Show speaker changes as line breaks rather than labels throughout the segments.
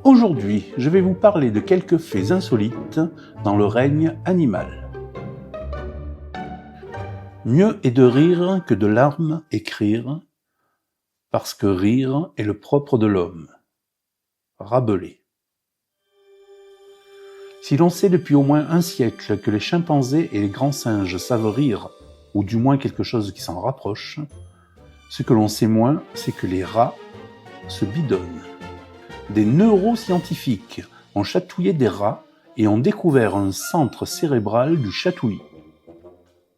Aujourd'hui, je vais vous parler de quelques faits insolites dans le règne animal. Mieux est de rire que de larmes écrire, parce que rire est le propre de l'homme. Rabelais. Si l'on sait depuis au moins un siècle que les chimpanzés et les grands singes savent rire, ou du moins quelque chose qui s'en rapproche, ce que l'on sait moins, c'est que les rats se bidonnent. Des neuroscientifiques ont chatouillé des rats et ont découvert un centre cérébral du chatouillis.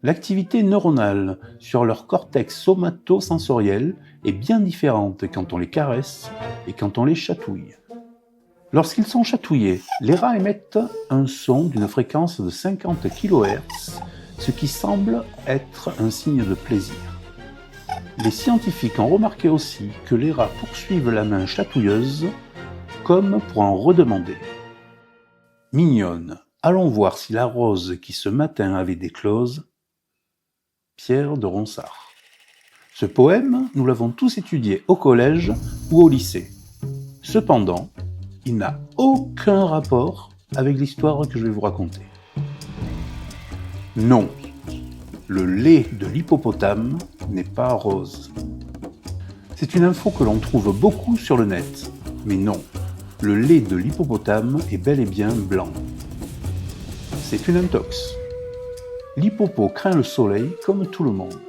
L'activité neuronale sur leur cortex somatosensoriel est bien différente quand on les caresse et quand on les chatouille. Lorsqu'ils sont chatouillés, les rats émettent un son d'une fréquence de 50 kHz, ce qui semble être un signe de plaisir. Les scientifiques ont remarqué aussi que les rats poursuivent la main chatouilleuse comme pour en redemander. Mignonne, allons voir si la rose qui ce matin avait déclose. Pierre de Ronsard. Ce poème, nous l'avons tous étudié au collège ou au lycée. Cependant, il n'a aucun rapport avec l'histoire que je vais vous raconter. Non, le lait de l'hippopotame n'est pas rose. C'est une info que l'on trouve beaucoup sur le net, mais non. Le lait de l'hippopotame est bel et bien blanc. C'est une intox. L'hippopo craint le soleil comme tout le monde.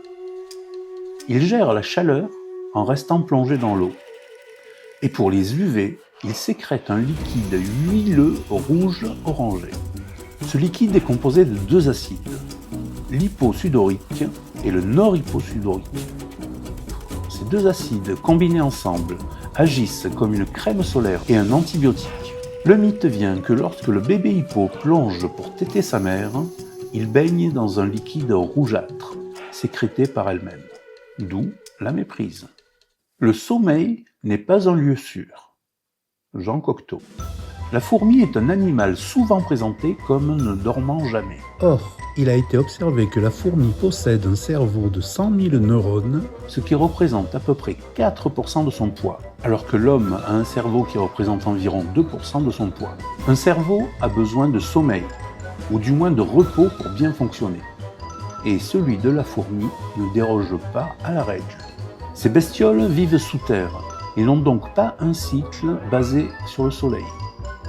Il gère la chaleur en restant plongé dans l'eau. Et pour les UV, il sécrète un liquide huileux rouge orangé. Ce liquide est composé de deux acides, l'hyposudorique et le nord-hyposudorique. Ces deux acides combinés ensemble agissent comme une crème solaire et un antibiotique. Le mythe vient que lorsque le bébé hippo plonge pour téter sa mère, il baigne dans un liquide rougeâtre, sécrété par elle-même. D'où la méprise. Le sommeil n'est pas un lieu sûr. Jean Cocteau. La fourmi est un animal souvent présenté comme ne dormant jamais. Or, il a été observé que la fourmi possède un cerveau de 100 000 neurones, ce qui représente à peu près 4% de son poids, alors que l'homme a un cerveau qui représente environ 2% de son poids. Un cerveau a besoin de sommeil, ou du moins de repos pour bien fonctionner. Et celui de la fourmi ne déroge pas à la règle. Ces bestioles vivent sous terre et n'ont donc pas un cycle basé sur le soleil.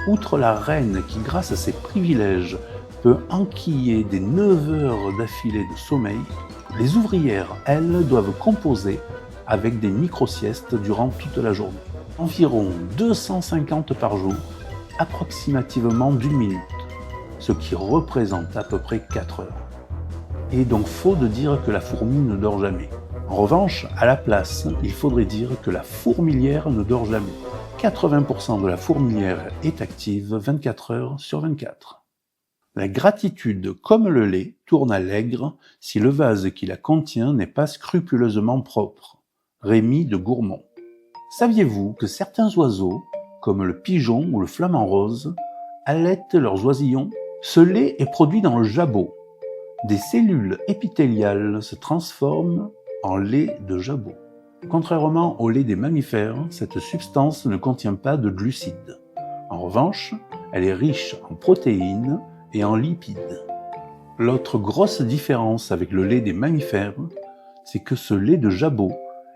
Outre la reine qui, grâce à ses privilèges, peut enquiller des 9 heures d'affilée de sommeil, les ouvrières, elles, doivent composer avec des micro-siestes durant toute la journée. Environ 250 par jour, approximativement d'1 minute, ce qui représente à peu près 4 heures. Il est donc faux de dire que la fourmi ne dort jamais. En revanche, à la place, il faudrait dire que la fourmilière ne dort jamais. 80% de la fourmilière est active 24 heures sur 24. La gratitude, comme le lait, tourne à l'aigre si le vase qui la contient n'est pas scrupuleusement propre. Rémy de Gourmont. Saviez-vous que certains oiseaux, comme le pigeon ou le flamant rose, allaitent leurs oisillons? Ce lait est produit dans le jabot. Des cellules épithéliales se transforment en lait de jabot. Contrairement au lait des mammifères, cette substance ne contient pas de glucides. En revanche, elle est riche en protéines et en lipides. L'autre grosse différence avec le lait des mammifères, c'est que ce lait de jabot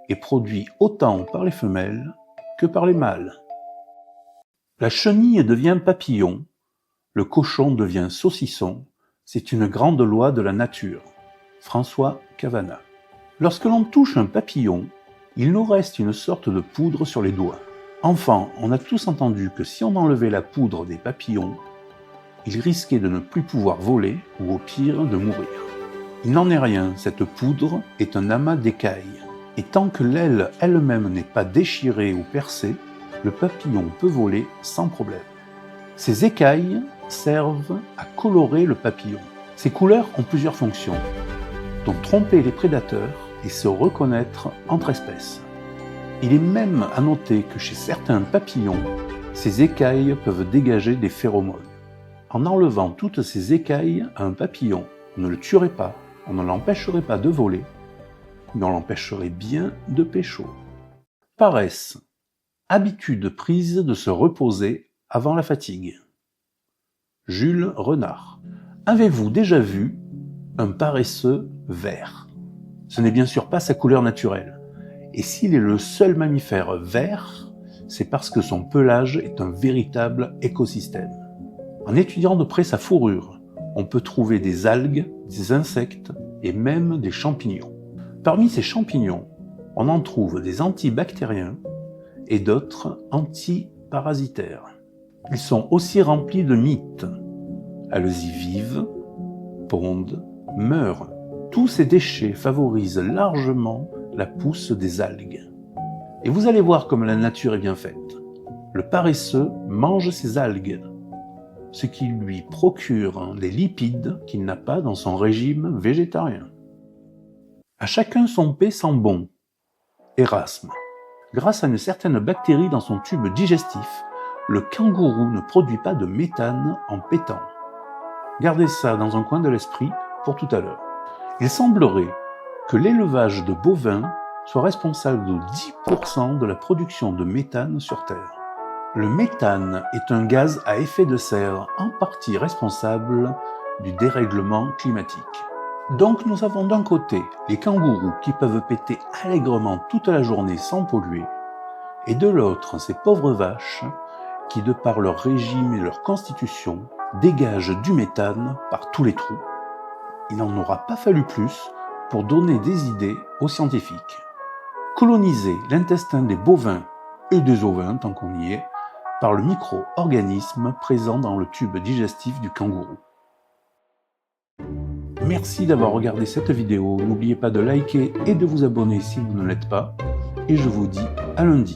est produit autant par les femelles que par les mâles. La chenille devient papillon, le cochon devient saucisson, c'est une grande loi de la nature. François Cavana. Lorsque l'on touche un papillon, il nous reste une sorte de poudre sur les doigts. Enfant, on a tous entendu que si on enlevait la poudre des papillons, ils risquaient de ne plus pouvoir voler ou au pire de mourir. Il n'en est rien, cette poudre est un amas d'écailles. Et tant que l'aile elle-même n'est pas déchirée ou percée, le papillon peut voler sans problème. Ces écailles servent à colorer le papillon. Ces couleurs ont plusieurs fonctions, dont tromper les prédateurs et se reconnaître entre espèces. Il est même à noter que chez certains papillons, ces écailles peuvent dégager des phéromones. En enlevant toutes ces écailles à un papillon, on ne le tuerait pas, on ne l'empêcherait pas de voler, mais on l'empêcherait bien de pécho. Paresse. Habitude prise de se reposer avant la fatigue. Jules Renard. Avez-vous déjà vu un paresseux vert? Ce n'est bien sûr pas sa couleur naturelle. Et s'il est le seul mammifère vert, c'est parce que son pelage est un véritable écosystème. En étudiant de près sa fourrure, on peut trouver des algues, des insectes et même des champignons. Parmi ces champignons, on en trouve des antibactériens et d'autres antiparasitaires. Ils sont aussi remplis de mythes. Elles y vivent, pondent, meurent. Tous ces déchets favorisent largement la pousse des algues. Et vous allez voir comme la nature est bien faite. Le paresseux mange ces algues, ce qui lui procure les lipides qu'il n'a pas dans son régime végétarien. À chacun son paix sent bon. Erasme. Grâce à une certaine bactérie dans son tube digestif, le kangourou ne produit pas de méthane en pétant. Gardez ça dans un coin de l'esprit pour tout à l'heure. Il semblerait que l'élevage de bovins soit responsable de 10% de la production de méthane sur Terre. Le méthane est un gaz à effet de serre en partie responsable du dérèglement climatique. Donc nous avons d'un côté les kangourous qui peuvent péter allègrement toute la journée sans polluer, et de l'autre ces pauvres vaches qui, de par leur régime et leur constitution, dégagent du méthane par tous les trous. Il n'en aura pas fallu plus pour donner des idées aux scientifiques. Coloniser l'intestin des bovins et des ovins, tant qu'on y est, par le micro-organisme présent dans le tube digestif du kangourou. Merci d'avoir regardé cette vidéo, n'oubliez pas de liker et de vous abonner si vous ne l'êtes pas, et je vous dis à lundi.